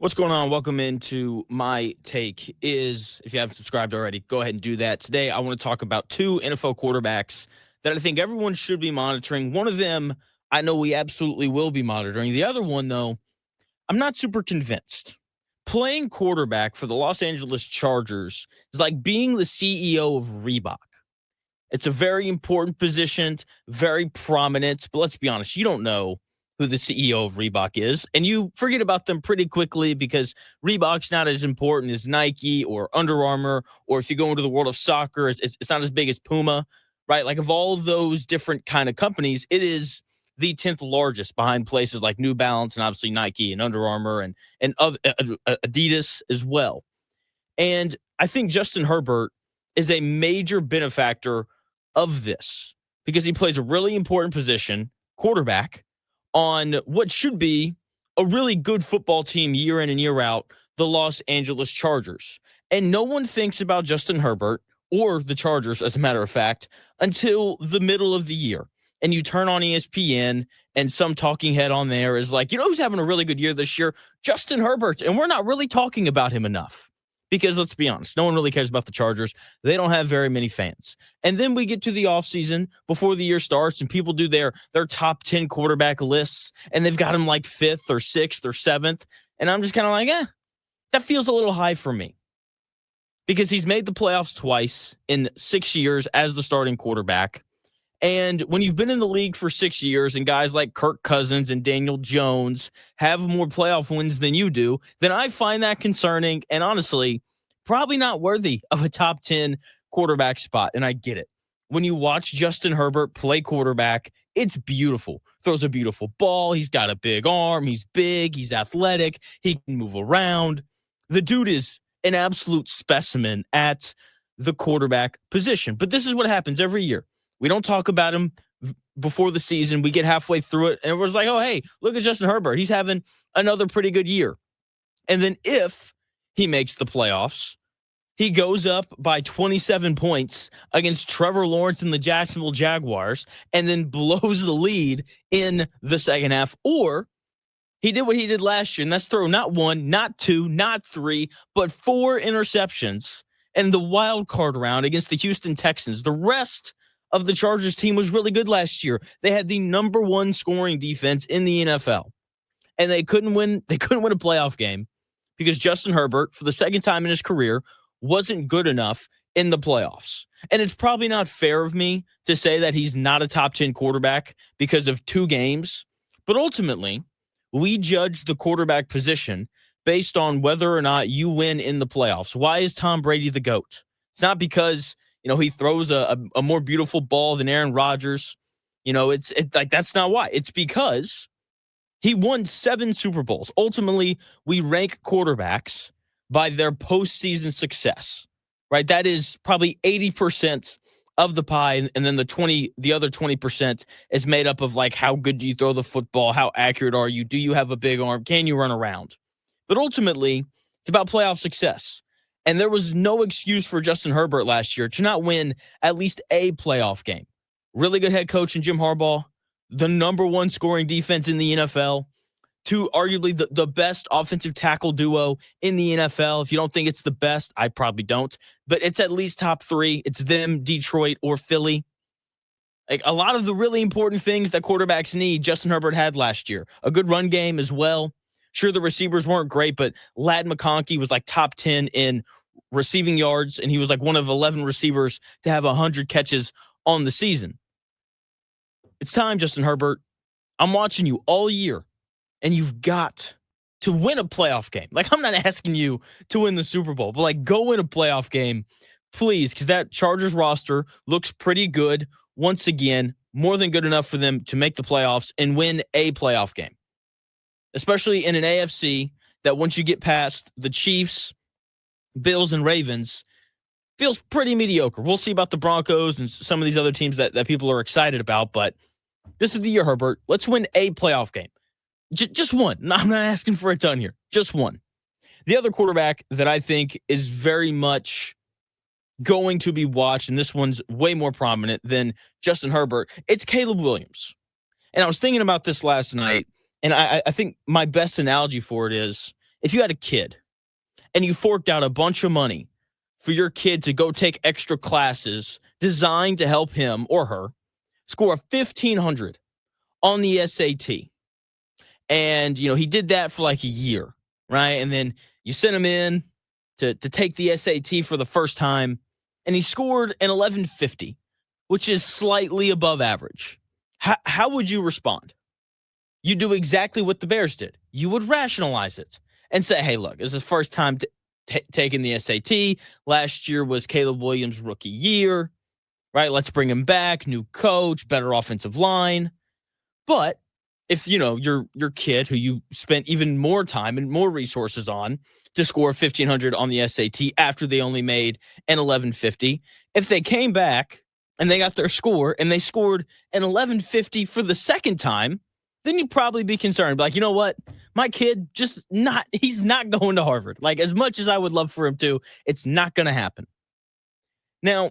What's going on? Welcome into my take. If you haven't subscribed already, go ahead and do that. Today, I want to talk about two NFL quarterbacks that I think everyone should be monitoring. One of them, I know we absolutely will be monitoring. The other one, though, I'm not super convinced. Playing quarterback for the Los Angeles Chargers is like being the CEO of Reebok. It's a very important position, very prominent, but let's be honest, you don't know who the CEO of Reebok is, and you forget about them pretty quickly because Reebok's not as important as Nike or Under Armour, or if you go into the world of soccer, it's not as big as Puma, right? Like of all of those different kind of companies, it is the 10th largest behind places like New Balance and obviously Nike and Under Armour and other, Adidas as well. And I think Justin Herbert is a major benefactor of this because he plays a really important position, quarterback, on what should be a really good football team year in and year out, the Los Angeles Chargers. And no one thinks about Justin Herbert or the Chargers, as a matter of fact, until the middle of the year. And you turn on ESPN and some talking head on there is like, who's having a really good year this year? Justin Herbert. And we're not really talking about him enough. Because let's be honest, no one really cares about the Chargers. They don't have very many fans. And then we get to the offseason before the year starts and people do their top 10 quarterback lists and they've got him like 5th or 6th or 7th. And I'm just kind of like, that feels a little high for me. Because he's made the playoffs twice in 6 years as the starting quarterback. And when you've been in the league for 6 years and guys like Kirk Cousins and Daniel Jones have more playoff wins than you do, then I find that concerning and honestly, probably not worthy of a top 10 quarterback spot. And I get it. When you watch Justin Herbert play quarterback, it's beautiful. Throws a beautiful ball. He's got a big arm. He's big. He's athletic. He can move around. The dude is an absolute specimen at the quarterback position. But this is what happens every year. We don't talk about him before the season. We get halfway through it, and everyone's like, oh, hey, look at Justin Herbert. He's having another pretty good year. And then if he makes the playoffs, he goes up by 27 points against Trevor Lawrence and the Jacksonville Jaguars and then blows the lead in the second half. Or he did what he did last year, and that's throw not 1, not 2, not 3, but 4 interceptions in the wild card round against the Houston Texans. The rest of the Chargers team was really good last year. They had the number 1 scoring defense in the NFL. And they couldn't win a playoff game because Justin Herbert, for the second time in his career, wasn't good enough in the playoffs. And it's probably not fair of me to say that he's not a top 10 quarterback because of 2 games. But ultimately, we judge the quarterback position based on whether or not you win in the playoffs. Why is Tom Brady the GOAT? It's not because he throws a more beautiful ball than Aaron Rodgers. It's like that's not why. It's because he won 7 Super Bowls. Ultimately, we rank quarterbacks by their postseason success, right? That is probably 80% of the pie, and then the other 20% is made up of like how good do you throw the football, how accurate are you, do you have a big arm, can you run around? But ultimately, it's about playoff success. And there was no excuse for Justin Herbert last year to not win at least a playoff game. Really good head coach in Jim Harbaugh, the number 1 scoring defense in the NFL, to arguably the best offensive tackle duo in the NFL. If you don't think it's the best, I probably don't. But it's at least top 3. It's them, Detroit, or Philly. Like a lot of the really important things that quarterbacks need, Justin Herbert had last year. A good run game as well. Sure, the receivers weren't great, but Ladd McConkey was like top 10 in receiving yards, and he was like one of 11 receivers to have 100 catches on the season. It's time, Justin Herbert. I'm watching you all year, and you've got to win a playoff game. Like, I'm not asking you to win the Super Bowl, but like go win a playoff game, please, because that Chargers roster looks pretty good. Once again, more than good enough for them to make the playoffs and win a playoff game. Especially in an AFC that once you get past the Chiefs, Bills, and Ravens, feels pretty mediocre. We'll see about the Broncos and some of these other teams that people are excited about, but this is the year, Herbert. Let's win a playoff game. Just one. I'm not asking for a ton here. Just one. The other quarterback that I think is very much going to be watched, and this one's way more prominent than Justin Herbert, it's Caleb Williams. And I was thinking about this last night, and I think my best analogy for it is if you had a kid and you forked out a bunch of money for your kid to go take extra classes designed to help him or her score a 1,500 on the SAT, and he did that for like a year, right? And then you sent him in to take the SAT for the first time, and he scored an 1150, which is slightly above average. How would you respond? You do exactly what the Bears did. You would rationalize it and say, hey, look, this is his first time taking the SAT. Last year was Caleb Williams' rookie year, right? Let's bring him back, new coach, better offensive line. But if, your kid who you spent even more time and more resources on to score 1,500 on the SAT after they only made an 1150, if they came back and they got their score and they scored an 1150 for the second time, then you'd probably be concerned. Like, you know what? My kid he's not going to Harvard. Like, as much as I would love for him to, it's not going to happen. Now,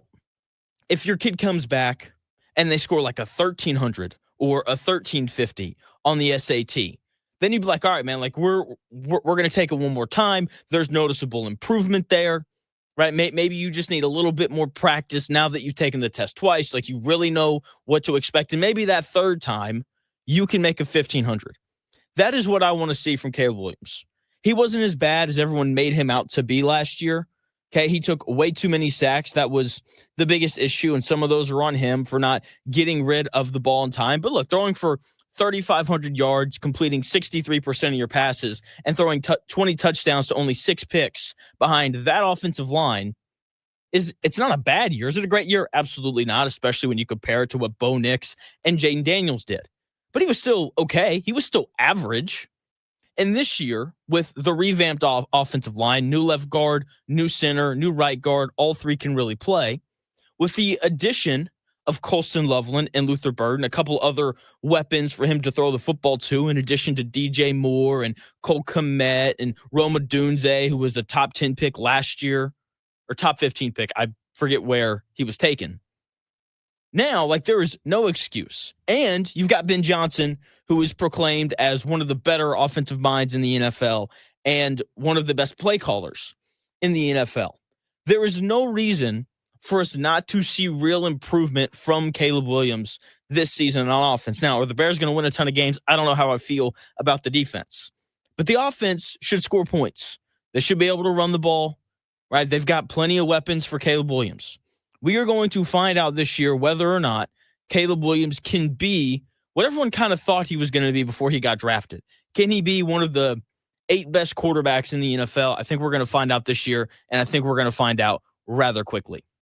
if your kid comes back and they score like a 1,300 or a 1,350 on the SAT, then you'd be like, all right, man, like we're going to take it one more time. There's noticeable improvement there, right? Maybe you just need a little bit more practice now that you've taken the test twice. Like, you really know what to expect. And maybe that third time you can make a 1,500. That is what I want to see from Caleb Williams. He wasn't as bad as everyone made him out to be last year. Okay, he took way too many sacks. That was the biggest issue, and some of those are on him for not getting rid of the ball in time. But look, throwing for 3,500 yards, completing 63% of your passes, and throwing 20 touchdowns to only 6 picks behind that offensive line it's not a bad year. Is it a great year? Absolutely not, especially when you compare it to what Bo Nix and Jaden Daniels did. But he was still okay. He was still average. And this year, with the revamped offensive line, new left guard, new center, new right guard, all three can really play. With the addition of Colston Loveland and Luther Bird and a couple other weapons for him to throw the football to, in addition to DJ Moore and Cole Kmet and Roma Dunze, who was a top 10 pick last year, or top 15 pick. I forget where he was taken. Now, like, there is no excuse. And you've got Ben Johnson, who is proclaimed as one of the better offensive minds in the NFL and one of the best play callers in the NFL. There is no reason for us not to see real improvement from Caleb Williams this season on offense. Now, are the Bears going to win a ton of games? I don't know how I feel about the defense. But the offense should score points. They should be able to run the ball, right? They've got plenty of weapons for Caleb Williams. We are going to find out this year whether or not Caleb Williams can be what everyone kind of thought he was going to be before he got drafted. Can he be one of the 8 best quarterbacks in the NFL? I think we're going to find out this year, and I think we're going to find out rather quickly.